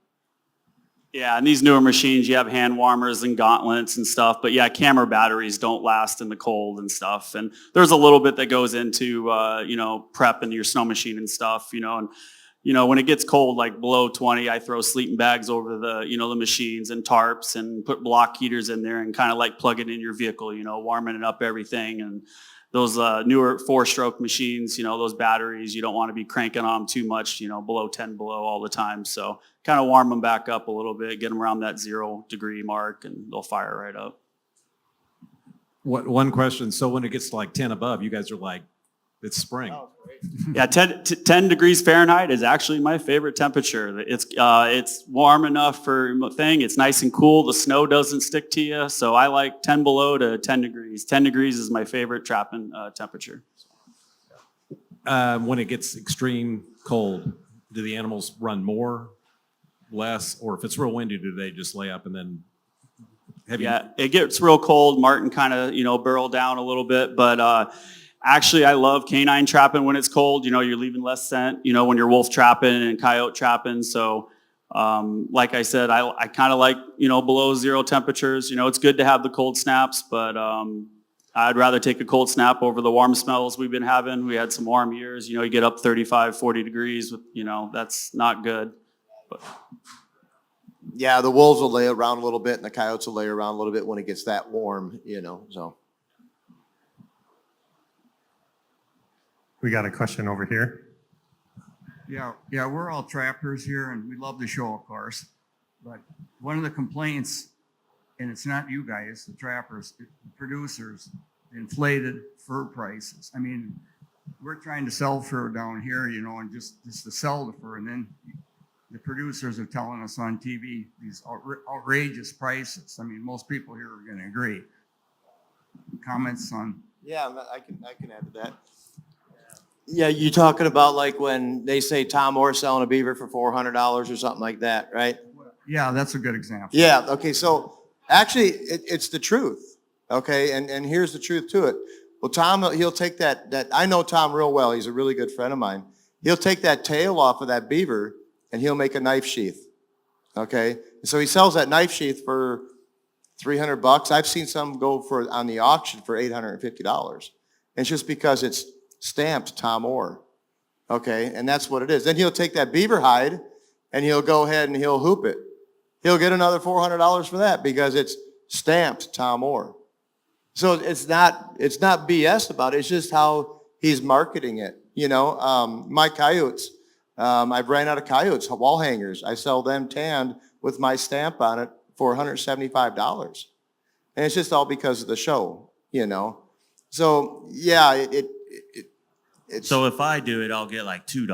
Yeah, and these newer machines, you have hand warmers and gauntlets and stuff, but yeah, camera batteries don't last in the cold and stuff. And there's a little bit that goes into, prepping your snow machine and stuff, and, when it gets cold, like below 20, I throw sleeping bags over the machines and tarps and put block heaters in there and kind of like plug it in your vehicle, warming it up everything. And those newer 4-stroke machines, those batteries, you don't want to be cranking on them too much, below 10 below all the time. So kind of warm them back up a little bit, get them around that 0 degree mark, and they'll fire right up. One question. So when it gets to like 10 above, you guys are like, it's spring. Oh, great. Yeah, 10 degrees Fahrenheit is actually my favorite temperature. It's warm enough for a thing. It's nice and cool. The snow doesn't stick to you. So I like 10 below to 10 degrees. 10 degrees is my favorite trapping temperature. When it gets extreme cold, do the animals run more, less, or if it's real windy, do they just lay up and then it gets real cold. Martin kind of, burrow down a little bit, but actually, I love canine trapping when it's cold. You're leaving less scent, when you're wolf trapping and coyote trapping. So, like I said, I kind of like, below 0 temperatures. It's good to have the cold snaps, but I'd rather take a cold snap over the warm smells we've been having. We had some warm years. You get up 35, 40 degrees. That's not good. But. Yeah, the wolves will lay around a little bit, and the coyotes will lay around a little bit when it gets that warm, so. We got a question over here. Yeah, we're all trappers here, and we love the show, of course. But one of the complaints, and it's not you guys, the trappers, the producers, inflated fur prices. I mean, we're trying to sell fur down here, and just to sell the fur, and then the producers are telling us on TV these outrageous prices. I mean, most people here are going to agree. Comments on? Yeah, I can add to that. Yeah, you talking about like when they say Tom Moore selling a beaver for $400 or something like that, right? Yeah, that's a good example. Yeah, okay, so actually it's the truth, okay? And here's the truth to it. Well, Tom, he'll take that, I know Tom real well. He's a really good friend of mine. He'll take that tail off of that beaver and he'll make a knife sheath, okay? So he sells that knife sheath for $300. I've seen some go for on the auction for $850. And it's just because it's stamped Tom Moore, okay? And that's what it is. Then he'll take that beaver hide and he'll go ahead and he'll hoop it. He'll get another $400 for that because it's stamped Tom Moore. So it's not BS about it. It's just how he's marketing it. My coyotes, I've ran out of coyotes, wall hangers. I sell them tanned with my stamp on it for $175. And it's just all because of the show, So yeah, it's. So if I do it, I'll get like $2.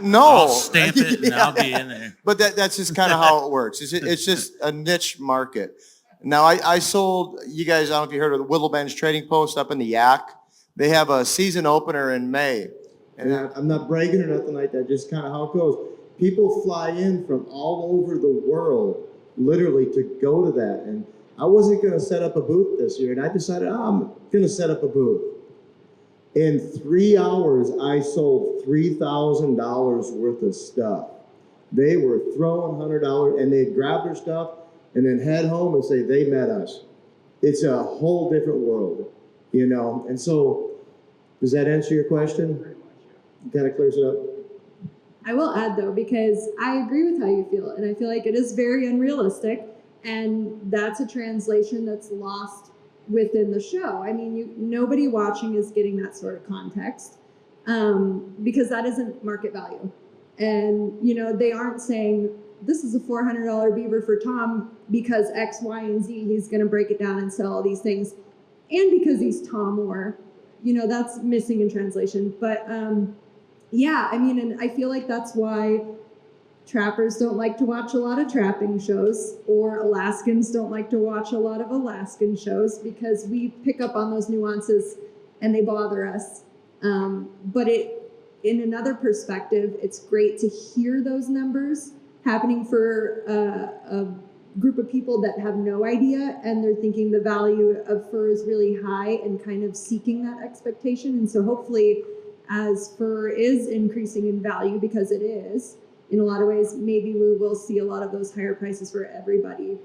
No. I'll stamp it and I'll be in there. But that's just kind of how it works. It's just a niche market. Now, I sold, you guys, I don't know if you heard of the Willowbend's Trading Post up in the Yak. They have a season opener in May. And I'm not bragging or nothing like that, just kind of how it goes. People fly in from all over the world, literally, to go to that. And I wasn't going to set up a booth this year, and I decided, I'm going to set up a booth. In 3 hours, I sold $3,000 worth of stuff. They were throwing $100, and they'd grab their stuff and then head home and say, they met us. It's a whole different world, And so, does that answer your question? Kind of clears it up. I will add, though, because I agree with how you feel, and I feel like it is very unrealistic, and that's a translation that's lost within the show. I mean, nobody watching is getting that sort of context because that isn't market value. And, they aren't saying, this is a $400 beaver for Tom because X, Y, and Z, he's going to break it down and sell all these things. And because he's Tom Moore, that's missing in translation. But yeah, I mean, and I feel like that's why trappers don't like to watch a lot of trapping shows, or Alaskans don't like to watch a lot of Alaskan shows because we pick up on those nuances and they bother us. But in another perspective, it's great to hear those numbers happening for a group of people that have no idea, and they're thinking the value of fur is really high and kind of seeking that expectation. And so hopefully, as fur is increasing in value, because it is, in a lot of ways, maybe we will see a lot of those higher prices for everybody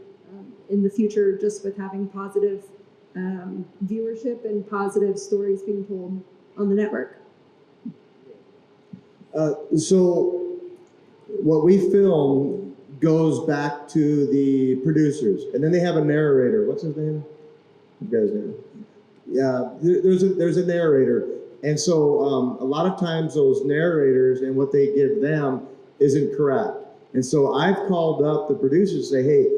in the future, just with having positive viewership and positive stories being told on the network. So what we film goes back to the producers, and then they have a narrator. What's his name? You guys know? Yeah, there's a narrator, and so a lot of times those narrators and what they give them isn't correct. And so I've called up the producers and say, hey,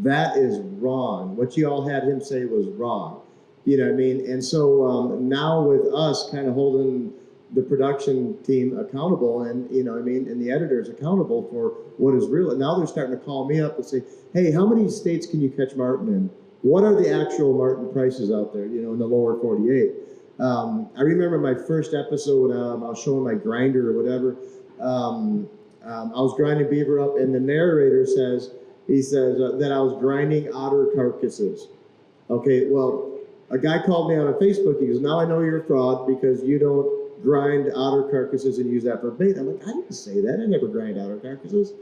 that is wrong. What you all had him say was wrong. You know what I mean? And so now with us kind of holding the production team accountable, and you know what I mean, and the editors accountable for what is real. And now they're starting to call me up and say, hey, how many states can you catch marten in? What are the actual marten prices out there, you know, in the lower 48? I remember my first episode, I was showing my grinder or whatever. I was grinding beaver up, and the narrator says, that I was grinding otter carcasses. Okay, well, a guy called me on Facebook. He goes, now I know you're a fraud because you don't grind otter carcasses and use that for bait. I'm like, I didn't say that. I never grind otter carcasses.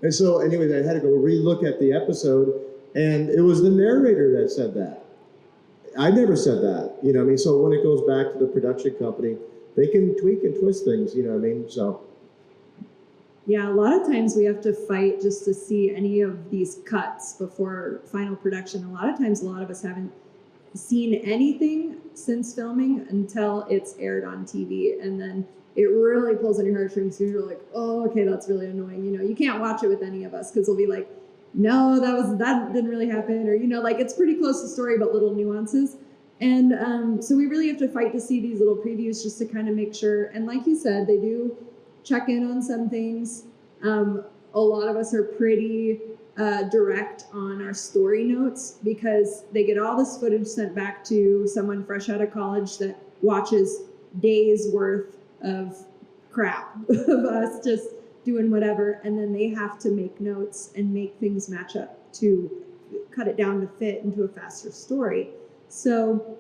And so anyways, I had to go relook at the episode, and it was the narrator that said that. I never said that, you know what I mean? So when it goes back to the production company, they can tweak and twist things, you know what I mean? So. Yeah, a lot of times we have to fight just to see any of these cuts before final production. A lot of times, a lot of us haven't seen anything since filming until it's aired on TV, and then it really pulls on your heartstrings because you're like, oh, okay, that's really annoying. You know, you can't watch it with any of us because we'll be like, no, that didn't really happen, or you know, like it's pretty close to story but little nuances. And so we really have to fight to see these little previews just to kind of make sure. And like you said, they do check in on some things. A lot of us are pretty direct on our story notes because they get all this footage sent back to someone fresh out of college that watches days worth of crap of us just doing whatever, and then they have to make notes and make things match up to cut it down to fit into a faster story. So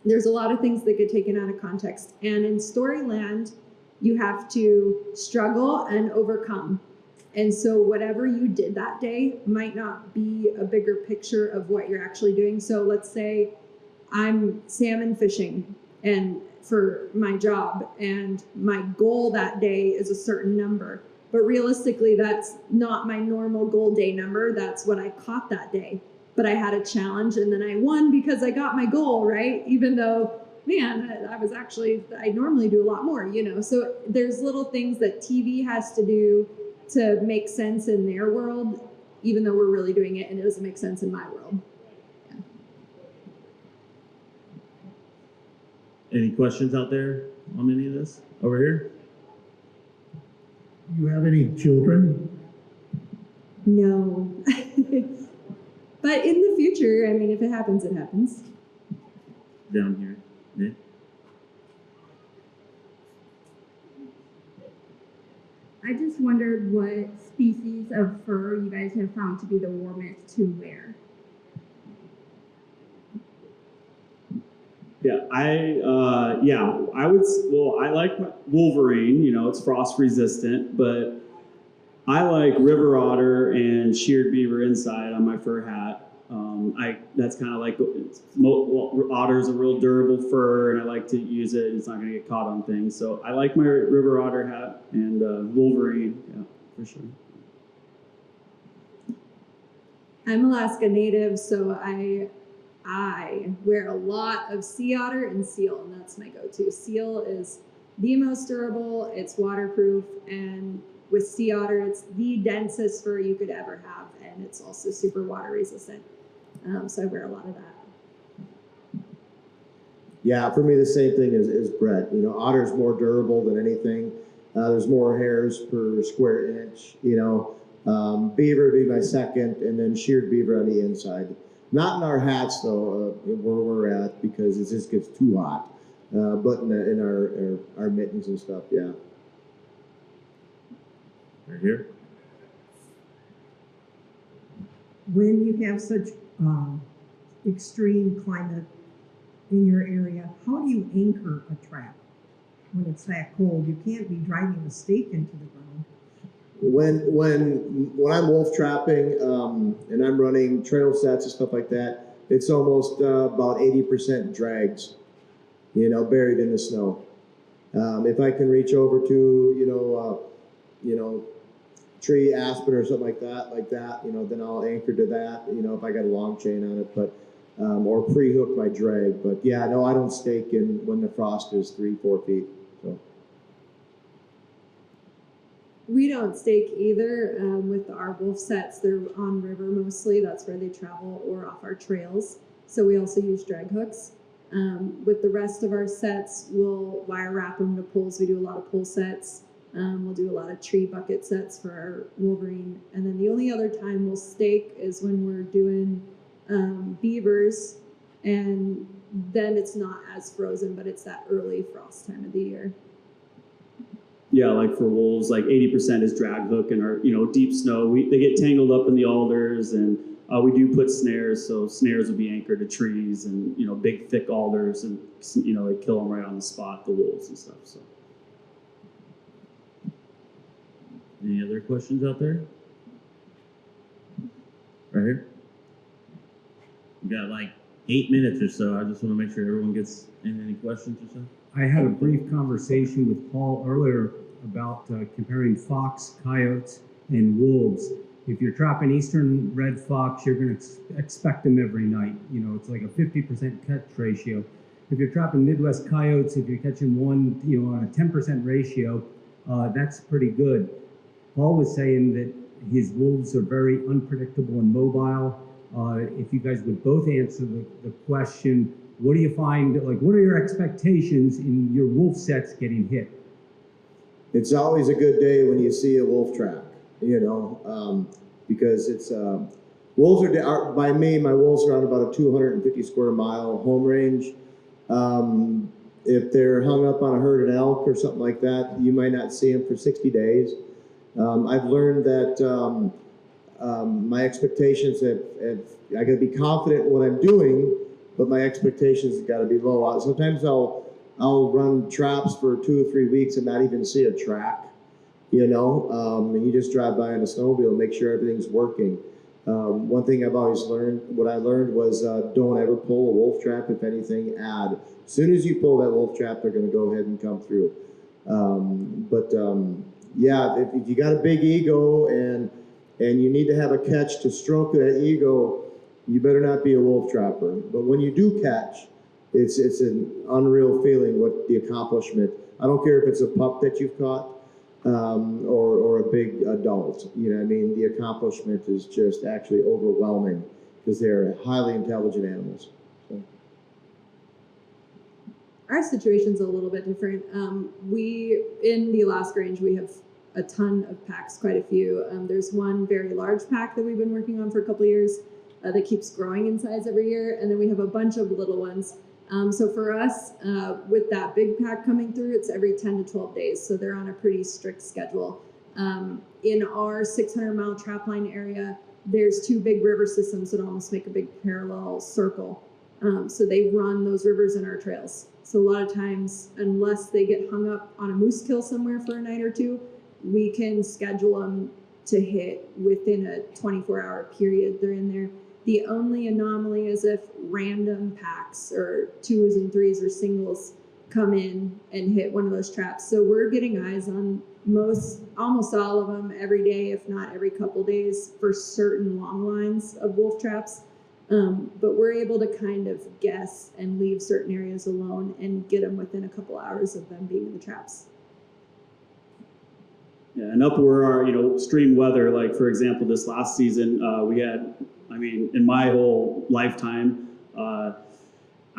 there's a lot of things that get taken out of context, and in Storyland you have to struggle and overcome. And so whatever you did that day might not be a bigger picture of what you're actually doing. So let's say I'm salmon fishing and for my job, and my goal that day is a certain number. But realistically, that's not my normal goal day number. That's what I caught that day. But I had a challenge and then I won because I got my goal, right? Even though, man, I normally do a lot more, you know? So there's little things that TV has to do to make sense in their world, even though we're really doing it and it doesn't make sense in my world. Yeah. Any questions out there on any of this? Over here? You have any children? No. But in the future, I mean, if it happens, it happens. Down here. Nick? I just wondered what species of fur you guys have found to be the warmest to wear. I like Wolverine, you know, it's frost resistant, but I like river otter and sheared beaver inside on my fur hat. That's kind of like, otters are real durable fur, and I like to use it. It's not going to get caught on things. So I like my river otter hat and Wolverine, yeah, for sure. I'm Alaska native, so I wear a lot of sea otter and seal, and that's my go-to. Seal is the most durable, it's waterproof, and with sea otter, it's the densest fur you could ever have, and it's also super water resistant. So I wear a lot of that. Yeah, for me, the same thing as Bret. You know, otter's more durable than anything. There's more hairs per square inch, Beaver would be my second, and then sheared beaver on the inside. Not in our hats though, where we're at, because it just gets too hot. But in our mittens and stuff, yeah. Right here. When you have such extreme climate in your area, how do you anchor a trap when it's that cold? You can't be driving a stake into the ground. When I'm wolf trapping and I'm running trail sets and stuff like that, it's almost about 80% drags, buried in the snow. If I can reach over to tree, aspen or something like that, then I'll anchor to that, if I got a long chain on it, but or pre-hook my drag. But yeah, no, I don't stake in when the frost is 3-4 feet. So. We don't stake either. With our wolf sets, they're on river mostly. That's where they travel, or off our trails. So we also use drag hooks. With the rest of our sets, we'll wire wrap them to poles. We do a lot of pole sets. We'll do a lot of tree bucket sets for our Wolverine. And then the only other time we'll stake is when we're doing beavers, and then it's not as frozen, but it's that early frost time of the year. Yeah, like for wolves, like 80% is drag hook, and our deep snow, they get tangled up in the alders, and we do put snares. So snares will be anchored to trees and big thick alders, and they kill them right on the spot, the wolves and stuff. So. Any other questions out there? Right here. We got like 8 minutes or so. I just want to make sure everyone gets in. Any questions or so? I had a brief conversation with Paul earlier about comparing fox, coyotes, and wolves. If you're trapping eastern red fox, you're going to expect them every night. It's like a 50% catch ratio. If you're trapping Midwest coyotes, if you're catching one, on a 10% ratio, that's pretty good. Paul was saying that his wolves are very unpredictable and mobile. If you guys would both answer the question, what do you find, what are your expectations in your wolf sets getting hit? It's always a good day when you see a wolf trap, because it's, wolves are, by me, my wolves are on about a 250 square mile home range. If they're hung up on a herd of elk or something like that, you might not see them for 60 days. I've learned that my expectations I got to be confident in what I'm doing, but my expectations have got to be low. Sometimes I'll run traps for 2 or 3 weeks and not even see a track, and you just drive by on a snowmobile and make sure everything's working. One thing I've always learned, what I learned was don't ever pull a wolf trap. If anything, add. As soon as you pull that wolf trap, they're going to go ahead and come through. Yeah, if you got a big ego and you need to have a catch to stroke that ego, you better not be a wolf trapper. But when you do catch, it's an unreal feeling, what the accomplishment. I don't care if it's a pup that you've caught or a big adult. The accomplishment is just actually overwhelming because they're highly intelligent animals. So. Our situation's a little bit different. We, in the Alaska range, we have a ton of packs, quite a few. There's one very large pack that we've been working on for a couple of years that keeps growing in size every year. And then we have a bunch of little ones. So for us, with that big pack coming through, it's every 10 to 12 days. So they're on a pretty strict schedule. In our 600-mile trapline area, there's 2 big river systems that almost make a big parallel circle. So they run those rivers in our trails. So a lot of times, unless they get hung up on a moose kill somewhere for a night or two, we can schedule them to hit within a 24-hour period. They're in there. The only anomaly is if random packs or 2s and 3s or singles come in and hit one of those traps. So we're getting eyes on almost all of them every day, if not every couple days, for certain long lines of wolf traps. But we're able to kind of guess and leave certain areas alone and get them within a couple hours of them being in the traps. Yeah, and up where our, extreme weather, like for example, this last season, we had, in my whole lifetime,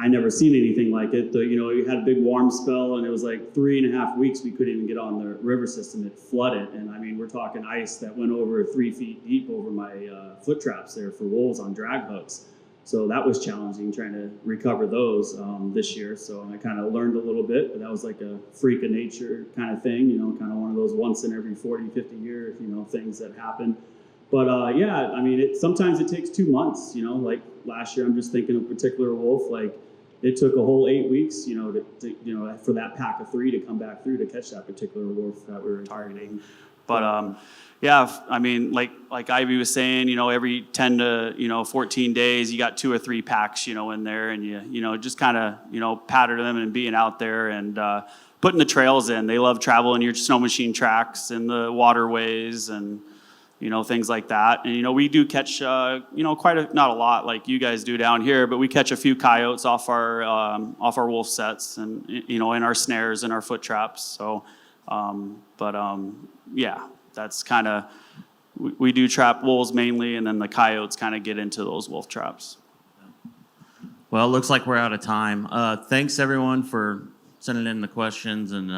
I never seen anything like it. We had a big warm spell, and it was like 3.5 weeks we couldn't even get on the river system. It flooded, and I mean, we're talking ice that went over 3 feet deep over my foot traps there for wolves on drag hooks. So that was challenging trying to recover those this year. So I kind of learned a little bit, but that was like a freak of nature kind of thing, kind of one of those once in every 40, 50 year, things that happen. But yeah, I mean, sometimes it takes 2 months, like last year, I'm just thinking of a particular wolf, like it took a whole 8 weeks, for that pack of 3 to come back through to catch that particular wolf that we were targeting. But yeah, I mean, like Ivy was saying, every 10 to 14 days, you got 2 or 3 packs, in there, and you just kind of pattern them and being out there and putting the trails in. They love traveling your snow machine tracks and the waterways and things like that. And we do catch not a lot like you guys do down here, but we catch a few coyotes off our wolf sets and in our snares and our foot traps. So, yeah, that's kind of, we do trap wolves mainly, and then the coyotes kind of get into those wolf traps. Well, it looks like we're out of time. Thanks everyone for sending in the questions and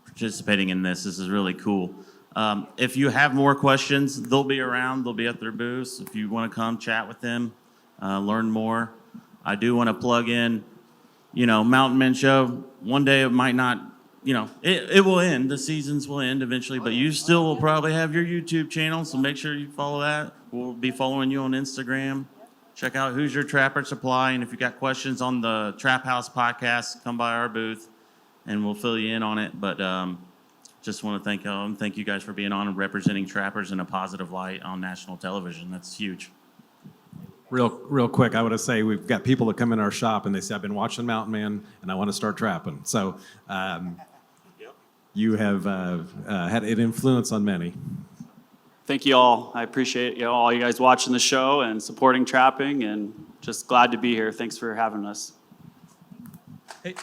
participating in this. This is really cool. If you have more questions, they'll be around. They'll be at their booths. If you want to come chat with them, learn more. I do want to plug in, Mountain Men Show. One day it might not, it will end. The seasons will end eventually, but you still will probably have your YouTube channel, so make sure you follow that. We'll be following you on Instagram. Check out Hoosier Trapper Supply, and if you got questions on the Trap House podcast, come by our booth, and we'll fill you in on it. But just want to thank y'all and thank you guys for being on and representing trappers in a positive light on national television. That's huge. Real quick, I want to say we've got people that come in our shop and they say, I've been watching Mountain Man and I want to start trapping. So you have had an influence on many. Thank you all. I appreciate all you guys watching the show and supporting trapping, and just glad to be here. Thanks for having us. Hey.